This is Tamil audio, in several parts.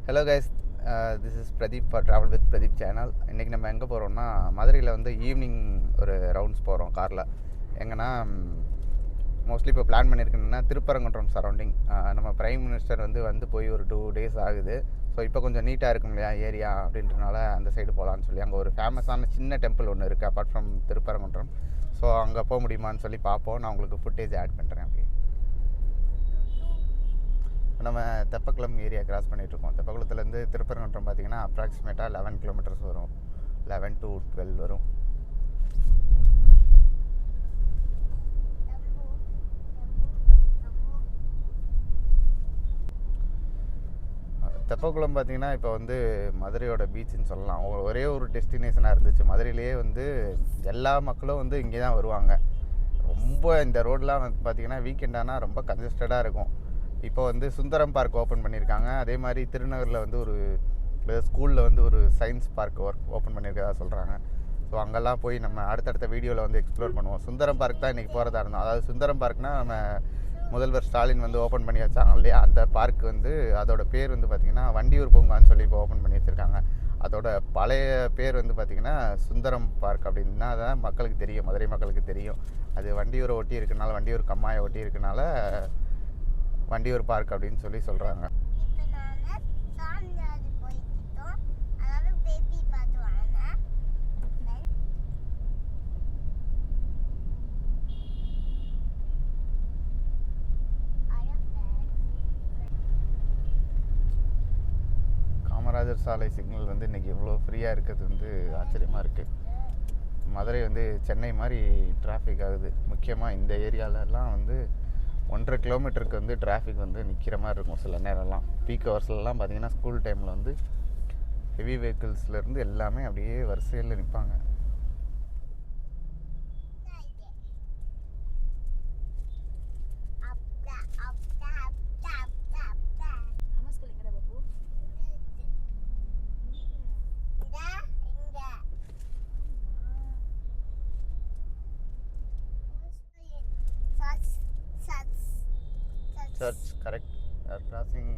Hello guys, this is Pradeep for travel with Pradeep channel. இன்றைக்கி நம்ம எங்கே போகிறோம்னா மதுரையில் வந்து ஈவினிங் ஒரு ரவுண்ட்ஸ் போகிறோம் காரில். எங்கன்னா மோஸ்ட்லி இப்போ பிளான் பண்ணியிருக்கேன்னா திருப்பரங்குன்றம் சரௌண்டிங். நம்ம பிரைம் மினிஸ்டர் வந்து போய் ஒரு 2 days ஆகுது. ஸோ இப்போ கொஞ்சம் நீட்டாக இருக்கும் இல்லையா ஏரியா அப்படின்றனால அந்த சைடு போகலான்னு சொல்லி அங்கே ஒரு ஃபேமஸான சின்ன டெம்பிள் ஒன்று இருக்குது அப்பார்ட் ஃப்ரம் திருப்பரங்குன்றம். ஸோ அங்கே போக முடியுமான்னு சொல்லி பார்ப்போம். நான் உங்களுக்கு ஃபுட்டேஜ் ஆட் பண்ணுறேன். அப்படி நம்ம தெப்பக்குளம் ஏரியா கிராஸ் பண்ணிகிட்ருக்கோம். தெப்பக்குளத்துலேருந்து திருப்பரங்குன்றம் பார்த்திங்கன்னா அப்ராக்சிமேட்டாக 11 kilometers வரும். 11 to 12 வரும். தெப்பக்குளம் பார்த்திங்கன்னா இப்போ வந்து மதுரையோட பீச்சுன்னு சொல்லலாம். ஒரே ஒரு டெஸ்டினேஷனாக இருந்துச்சு. மதுரையிலேயே வந்து எல்லா மக்களும் வந்து இங்கே தான் வருவாங்க. ரொம்ப இந்த ரோடெலாம் வந்து பார்த்திங்கன்னா வீக்கெண்டானா ரொம்ப கன்ஜஸ்டடாக இருக்கும். இப்போ வந்து சுந்தரம் பார்க் ஓப்பன் பண்ணியிருக்காங்க. அதே மாதிரி திருநகரில் வந்து ஒரு ஸ்கூலில் வந்து ஒரு சயின்ஸ் பார்க் ஓப்பன் பண்ணியிருக்கதா சொல்கிறாங்க. ஸோ அங்கெல்லாம் போய் நம்ம அடுத்தடுத்த வீடியோவில் வந்து எக்ஸ்ப்ளோர் பண்ணுவோம். சுந்தரம் பார்க் தான் இன்றைக்கி போகிறதா இருந்தோம். அதாவது சுந்தரம் பார்க்னால் நம்ம முதல்வர் ஸ்டாலின் வந்து ஓப்பன் பண்ணி வச்சாங்க இல்லையா, அந்த பார்க் வந்து அதோட பேர் வந்து பார்த்திங்கன்னா வண்டியூர் பூங்கான்னு சொல்லி இப்போ ஓப்பன் பண்ணி வச்சுருக்காங்க. அதோட பழைய பேர் வந்து பார்த்திங்கன்னா சுந்தரம் பார்க் அப்படின்னா தான் மக்களுக்கு தெரியும், மதுரை மக்களுக்கு தெரியும். அது வண்டியூரை ஒட்டி இருக்கனால, வண்டியூர் கம்மாயை ஒட்டி இருக்கனால வண்டியூர் பார்க் அப்படின்னு சொல்லி சொல்கிறாங்க. காமராஜர் சாலை சிக்னல் வந்து இன்றைக்கி இவ்வளோ ஃப்ரீயாக இருக்கிறது வந்து ஆச்சரியமாக இருக்குது. மதுரை வந்து சென்னை மாதிரி டிராஃபிக் ஆகுது. முக்கியமாக இந்த ஏரியாலலாம் வந்து 1.5 kilometer வந்து டிராஃபிக் வந்து நிற்கிற மாதிரி இருக்கும் சில நேரம்லாம். பீக் ஹவர்ஸ்லாம் பார்த்திங்கன்னா ஸ்கூல் டைமில் வந்து ஹெவி வெஹிக்கிள்ஸ்லேருந்து எல்லாமே அப்படியே வரிசையில் நிற்பாங்க. Church, correct. We are crossing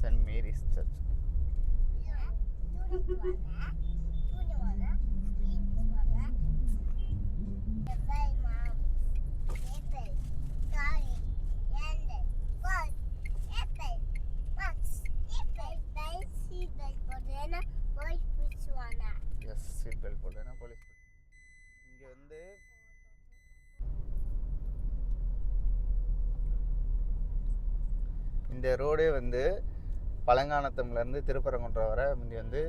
St. Mary's Church. Yes, seat belt போடுறேன்னா போலீஸ். இங்கே வந்து இந்த ரோடே வந்து பழங்கானத்தம்லேருந்து திருப்பரங்குன்றம் வர முந்தி வந்து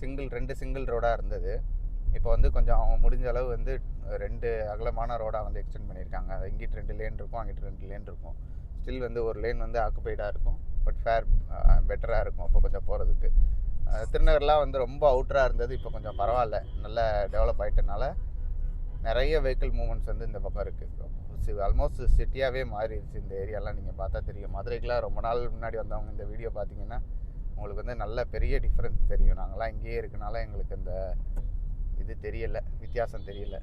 2 சிங்கிள் ரோடாக இருந்தது. இப்போ வந்து கொஞ்சம் அவங்க முடிஞ்ச அளவு வந்து 2 அகலமான ரோடாக வந்து எக்ஸ்டெண்ட் பண்ணியிருக்காங்க. இங்கிட்டு 2 லேன் இருக்கும், அங்கிட்டு 2 லேன் இருக்கும். ஸ்டில் வந்து ஒரு லேன் வந்து ஆக்குபைடாக இருக்கும், பட் ஃபேர் பெட்டராக இருக்கும் அப்போ கொஞ்சம் போகிறதுக்கு. திருநகர்லாம் வந்து ரொம்ப அவுட்டராக இருந்தது. இப்போ கொஞ்சம் பரவாயில்ல, நல்ல டெவலப் ஆகிட்டனால நிறைய வெஹிக்கிள் மூவ்மெண்ட்ஸ் வந்து இந்த பக்கம் இருக்குது. ஆல்மோஸ்ட் சிட்டியாகவே மாறிடுச்சு இந்த ஏரியாலாம். நீங்கள் பார்த்தா தெரியும். மதுரைக்கெலாம் ரொம்ப நாள் முன்னாடி வந்தவங்க இந்த வீடியோ பார்த்தீங்கன்னா உங்களுக்கு வந்து நல்ல பெரிய டிஃப்ரென்ஸ் தெரியும். நாங்களாம் இங்கேயே இருக்கனால எங்களுக்கு இந்த இது தெரியலை, வித்தியாசம் தெரியல.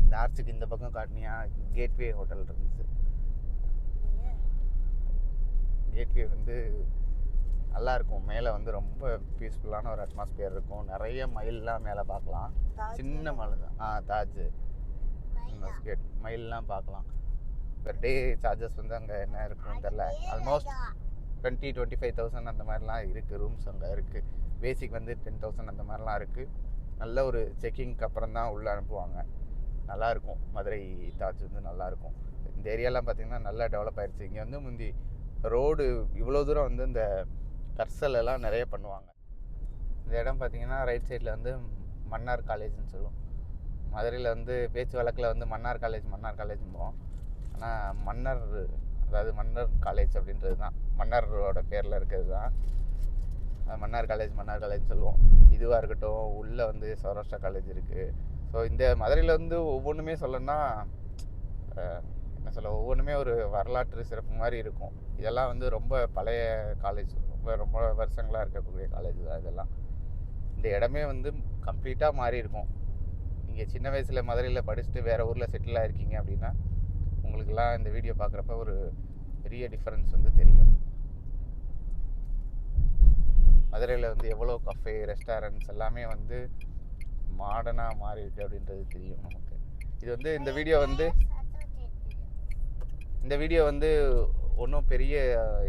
இந்த ஆர்ச்சுக்கு இந்த பக்கம் காட்டினியா கேட்வே ஹோட்டல் இருந்துச்சு. கேட்வே வந்து நல்லாயிருக்கும். மேலே வந்து ரொம்ப பீஸ்ஃபுல்லான ஒரு அட்மாஸ்பியர் இருக்கும். நிறைய மயிலெலாம் மேலே பார்க்கலாம். சின்ன மலை தான். தாஜ் கேட் மயிலெலாம் பார்க்கலாம். பெர் டே சார்ஜஸ் வந்து அங்கே என்ன இருக்குன்னு தெரில. ஆல்மோஸ்ட் 20,000-25,000 அந்த மாதிரிலாம் இருக்குது. ரூம்ஸ் அங்கே இருக்குது. பேசிக் வந்து 10,000 அந்த மாதிரிலாம் இருக்குது. நல்ல ஒரு செக்கிங்க்கு அப்புறம் தான் உள்ளே அனுப்புவாங்க. நல்லாயிருக்கும். மதுரை தாஜ் வந்து நல்லாயிருக்கும். இந்த ஏரியாலாம் பார்த்திங்கன்னா நல்லா டெவலப் ஆகிடுச்சு. இங்கே வந்து முந்தி ரோடு இவ்வளோ தூரம் வந்து இந்த கர்சல் எல்லாம் நிறைய பண்ணுவாங்க. இந்த இடம் பார்த்திங்கன்னா ரைட் சைடில் வந்து மன்னார் காலேஜ்னு சொல்லுவோம். மதுரையில் வந்து பேச்சு வழக்கில் வந்து மன்னார் காலேஜ்ம்போம். ஆனால் மன்னர் காலேஜ் அப்படின்றது தான் மன்னரோட பேரில் இருக்கிறது தான் மன்னார் காலேஜ் சொல்லுவோம். இதுவாக இருக்கட்டும், உள்ளே வந்து சௌராஷ்டிரா காலேஜ் இருக்குது. ஸோ இந்த மதுரையில் வந்து ஒவ்வொன்றுமே சொல்லணும்னா என்ன சொல்ல, ஒவ்வொன்றுமே ஒரு வரலாற்று சிறப்பு மாதிரி இருக்கும். இதெல்லாம் வந்து ரொம்ப பழைய காலேஜ், ரொம்ப வருஷங்களாக இருக்கக்கூடிய காலேஜ் தான் இதெல்லாம். இந்த இடமே வந்து கம்ப்ளீட்டாக மாறி இருக்கும். நீங்கள் சின்ன வயசில் மதுரையில் படிச்சுட்டு வேறு ஊரில் செட்டில் ஆகிருக்கீங்க அப்படின்னா உங்களுக்கெல்லாம் இந்த வீடியோ பார்க்குறப்ப ஒரு பெரிய டிஃப்ரென்ஸ் வந்து தெரியும். மதுரையில் வந்து எவ்வளோ கஃபே ரெஸ்டாரண்ட்ஸ் எல்லாமே வந்து மாடர்னாக மாறி இருக்கு அப்படின்றது தெரியும் நமக்கு. இது வந்து இந்த வீடியோ வந்து ஒன்றும் பெரிய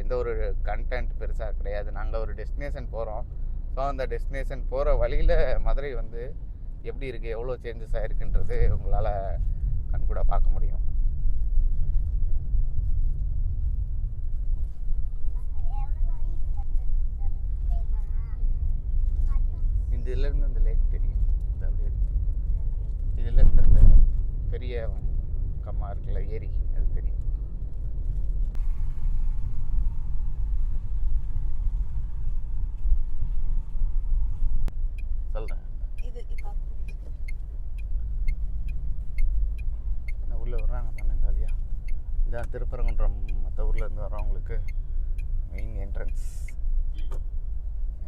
எந்த ஒரு கண்டென்ட் பெருசாக கிடையாது. நாங்கள் ஒரு டெஸ்டினேஷன் போகிறோம். ஸோ அந்த டெஸ்டினேஷன் போகிற வழியில் மதுரை வந்து எப்படி இருக்குது, எவ்வளோ சேஞ்சஸ் ஆகிருக்குன்றது உங்களால் கண்கூட பார்க்க முடியும். இதுலேருந்து அந்த லேக் தெரியும். அப்படியே இதுலேருந்து அந்த பெரிய கம்மா இருக்குல்ல, ஏரி, அது தெரியும். சொல்கிறேன். இந்த ஊரில் வர்றாங்க தானே இந்த வழியா. இதான் திருப்பரங்குன்றம். மற்ற ஊர்லேருந்து வர்றவங்களுக்கு மெயின் என்ட்ரன்ஸ்.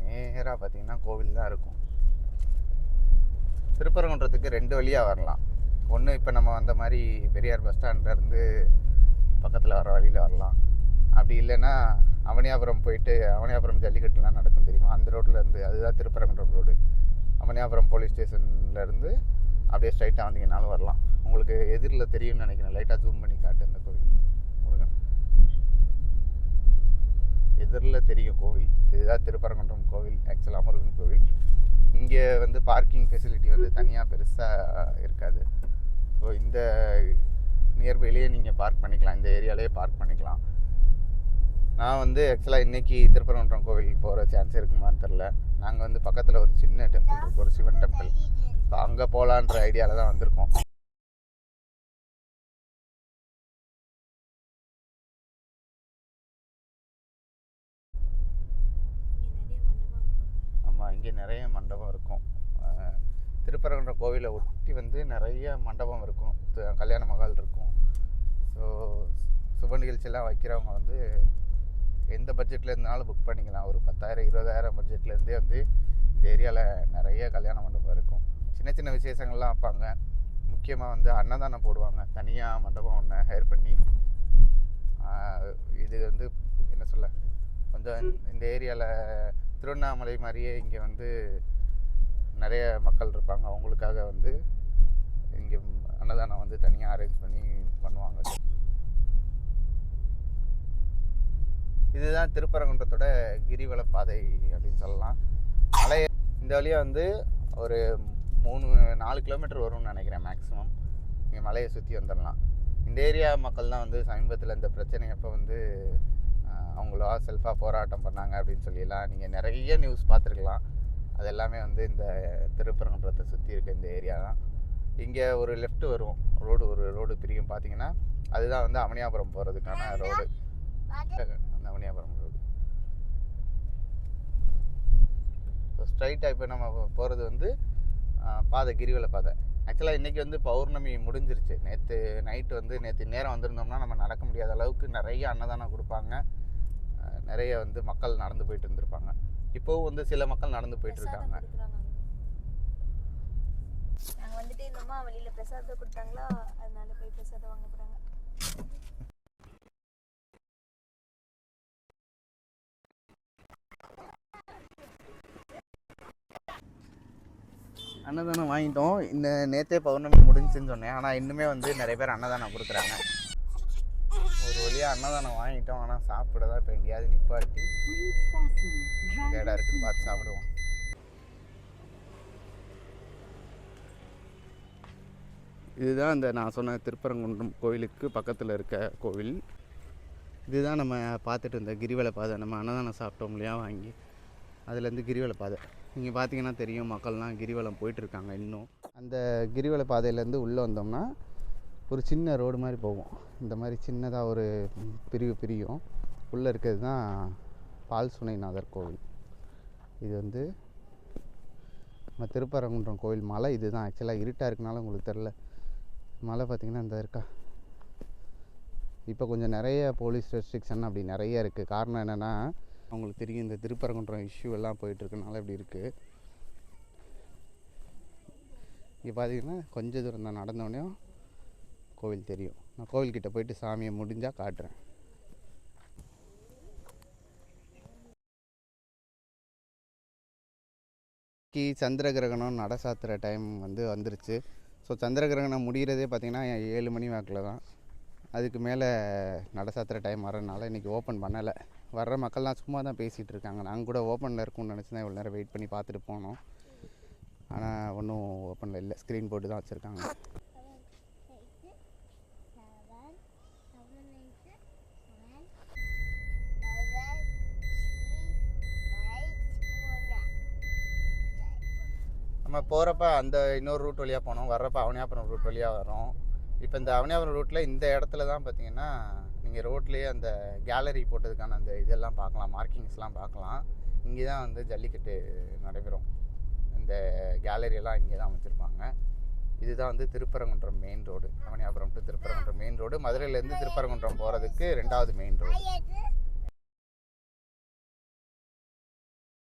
நேராக பார்த்தீங்கன்னா கோவில் தான் இருக்கும். திருப்பரங்குன்றத்துக்கு 2 வழியாக வரலாம். ஒன்று இப்போ நம்ம வந்த மாதிரி பெரியார் பஸ் ஸ்டாண்ட்லேருந்து பக்கத்தில் வர வழியில் வரலாம். அப்படி இல்லைன்னா அவனியாபுரம் போயிட்டு, அவனியாபுரம் ஜல்லிக்கட்டுலாம் நடக்கும் தெரியுமா, அந்த ரோட்டில் இருந்து, அதுதான் திருப்பரங்குன்றம் ரோடு. அவனியாபுரம் போலீஸ் ஸ்டேஷன்லேருந்து அப்படியே ஸ்ட்ரைட்டாக வந்தீங்கன்னாலும் வரலாம். உங்களுக்கு எதிரில் தெரியும்னு நினைக்கிறேன். லைட்டாக ஜூம் பண்ணி காட்டு இந்த கோவில். முருகன் எதிரில் தெரியும் கோவில். இதுதான் திருப்பரங்குன்றம் கோவில், ஆக்சுவலாக முருகன் கோவில். இங்கே வந்து பார்க்கிங் ஃபெசிலிட்டி வந்து தனியாக பெருசாக இருக்காது. ஸோ இந்த நியர்பைலேயே நீங்கள் பார்க் பண்ணிக்கலாம், இந்த ஏரியாலேயே பார்க் பண்ணிக்கலாம். நான் வந்து ஆக்சுவலாக இன்றைக்கி திருப்பரங்குன்றம் கோவில் போகிற சான்ஸ் இருக்குமான்னு தெரில. நாங்கள் வந்து பக்கத்தில் ஒரு சின்ன டெம்பிள் இருக்குது, ஒரு சிவன் டெம்பிள். ஸோ அங்கே போகலான்ற ஐடியாவில் தான் வந்திருக்கோம். ஆமாம், இங்கே நிறைய மண்டபம் இருக்கும். திருப்பரங்குன்றம் கோவிலை ஒட்டி வந்து நிறைய மண்டபம் இருக்கும், கல்யாண மகால் இருக்கும். ஸோ சுப நிகழ்ச்சியெல்லாம் வைக்கிறவங்க வந்து எந்த பட்ஜெட்டில் இருந்தாலும் புக் பண்ணிக்கலாம். ஒரு 10,000 20,000 பட்ஜெட்லேருந்தே வந்து இந்த ஏரியாவில் நிறைய கல்யாண மண்டபம் இருக்கும். சின்ன சின்ன விசேஷங்கள்லாம் வைப்பாங்க. முக்கியமாக வந்து அன்னதானம் போடுவாங்க. தனியாக மண்டபம் ஒன்று ஹையர் பண்ணி. இது வந்து என்ன சொல்ல, கொஞ்சம் இந்த ஏரியாவில் திருவண்ணாமலை மாதிரியே இங்கே வந்து நிறைய மக்கள் இருப்பாங்க. அவங்களுக்காக வந்து இங்கே அன்னதானம் வந்து தனியாக அரேஞ்ச் பண்ணி பண்ணுவாங்க. இதுதான் திருப்பரங்குன்றத்தோட கிரிவல பாதை அப்படின்னு சொல்லலாம். மலை இந்த வழியாக வந்து ஒரு 3-4 கிலோமீட்டர் வரும்னு நினைக்கிறேன் மேக்ஸிமம். இங்கே மலையை சுற்றி வந்துடலாம். இந்த ஏரியா மக்கள் தான் வந்து சமீபத்தில் இந்த பிரச்சனை அப்போ வந்து அவங்களா செல்ஃபாக போராட்டம் பண்ணாங்க அப்படின்னு சொல்லிடலாம். நீங்கள் நிறைய நியூஸ் பார்த்துருக்கலாம். அது எல்லாமே வந்து இந்த திருப்பரங்குன்றத்தை சுற்றி இருக்க இந்த ஏரியா தான். இங்கே ஒரு லெஃப்ட் வரும் ஒரு ரோடு பிரியும் பார்த்தீங்கன்னா, அதுதான் வந்து அவனியாபுரம் போகிறதுக்கான ரோடு. அந்த அவனியாபுரம் ரோடு. ஸோ ஸ்ட்ரைட்டாக இப்போ நம்ம போகிறது வந்து பாதை, கிரிவல பாதை. ஆக்சுவலாக இன்றைக்கி வந்து பௌர்ணமி முடிஞ்சிருச்சு. நேற்று நேரம் வந்திருந்தோம்னா நம்ம நடக்க முடியாத அளவுக்கு நிறைய அன்னதானம் கொடுப்பாங்க. நிறைய வந்து மக்கள் நடந்து போயிட்டு இருந்திருப்பாங்க. இப்போவும் வந்து சில மக்கள் நடந்து போயிட்டு இருக்காங்க. நாங்க வந்துட்டு இருந்தோமா, வெளியில பிரசாதம் கொடுத்தாங்களா, அதனால போய் பிரசாதம் வாங்க போறாங்க. அன்னதானம் வாங்கிட்டோம். இந்த நேற்றே பௌர்ணமி முடிஞ்சுன்னு சொன்னேன். ஆனால் இன்னுமே வந்து நிறைய பேர் அன்னதானம் கொடுக்குறாங்க. ஒரு வழியாக அன்னதானம் வாங்கிட்டோம். ஆனால் சாப்பிட தான் இப்போ எங்கேயாவது நிப்பாட்டி கேடாக இருக்குன்னு பார்த்து சாப்பிடுவோம். இதுதான் இந்த நான் சொன்ன திருப்பரங்குன்றம் கோவிலுக்கு பக்கத்தில் இருக்க கோவில். இதுதான் நம்ம பார்த்துட்டு இருந்த கிரிவல பாதை. நம்ம அன்னதானம் சாப்பிட்டோம் இல்லையா வாங்கி, அதுலேருந்து கிரிவல பாதை. இங்கே பார்த்தீங்கன்னா தெரியும், மக்கள்லாம் கிரிவலம் போயிட்டுருக்காங்க இன்னும். அந்த கிரிவல பாதையிலேருந்து உள்ளே வந்தோம்னா ஒரு சின்ன ரோடு மாதிரி போகும். இந்த மாதிரி சின்னதாக ஒரு பிரியும். உள்ளே இருக்கிறது தான் பால் சுனைநாதர் கோவில். இது வந்து நம்ம திருப்பரங்குன்றம் கோவில் மலை. இது தான் ஆக்சுவலாக இருட்டாக இருக்கனால உங்களுக்கு தெரில. மலை பார்த்திங்கன்னா இந்த இருக்கா. இப்போ கொஞ்சம் நிறைய போலீஸ் ரெஸ்ட்ரிக்ஷன் அப்படி நிறைய இருக்குது. காரணம் என்னென்னா, அவங்களுக்கு தெரியும் இந்த திருப்பரங்குன்றம் இஷ்யூ எல்லாம் போயிட்டுருக்கனால இப்படி இருக்குது. இங்கே பார்த்தீங்கன்னா கொஞ்சம் தூரம் தான் நடந்தோடனே கோவில் தெரியும். நான் கோவில்கிட்ட போயிட்டு சாமியை முடிஞ்சால் காட்டுறேன். சந்திர கிரகணம் நட சாத்துற டைம் வந்து வந்துருச்சு. ஸோ சந்திர கிரகணம் முடிகிறதே பார்த்திங்கன்னா 7 மணி வாக்கில் தான். அதுக்கு மேலே நட சாத்துற டைம் வரனால இன்றைக்கி ஓப்பன் பண்ணலை. வர்ற மக்கள்லாம் சும்மா தான் பேசிகிட்டு இருக்காங்க. நாங்கள் கூட ஓப்பனில் இருக்கும்னு நினச்சி தான் இவ்வளோ நேரம் வெயிட் பண்ணி பார்த்துட்டு போனோம். ஆனால் ஒன்றும் ஓப்பனில் இல்லை, ஸ்க்ரீன் போட்டு தான் வச்சுருக்காங்க. நம்ம போகிறப்ப அந்த இன்னொரு ரூட் வழியாக போனோம், வர்றப்ப அவனியாபுரம் ரூட் வழியாக வரோம். இப்போ இந்த அவனியாபுரம் ரூட்டில் இந்த இடத்துல தான் பார்த்தீங்கன்னா நீங்கள் ரோட்லேயே அந்த கேலரி போட்டதுக்கான அந்த இதெல்லாம் பார்க்கலாம், மார்க்கிங்ஸ்லாம் பார்க்கலாம். இங்கே தான் வந்து ஜல்லிக்கட்டு நடைபெறும். இந்த கேலரியெல்லாம் இங்கே தான் வச்சுருப்பாங்க. இதுதான் வந்து Thiruparankundram main road. Avaniyapuram to Thiruparankundram main road. மதுரையிலேருந்து திருப்பரங்குன்றம் போகிறதுக்கு 2வது மெயின் ரோடு.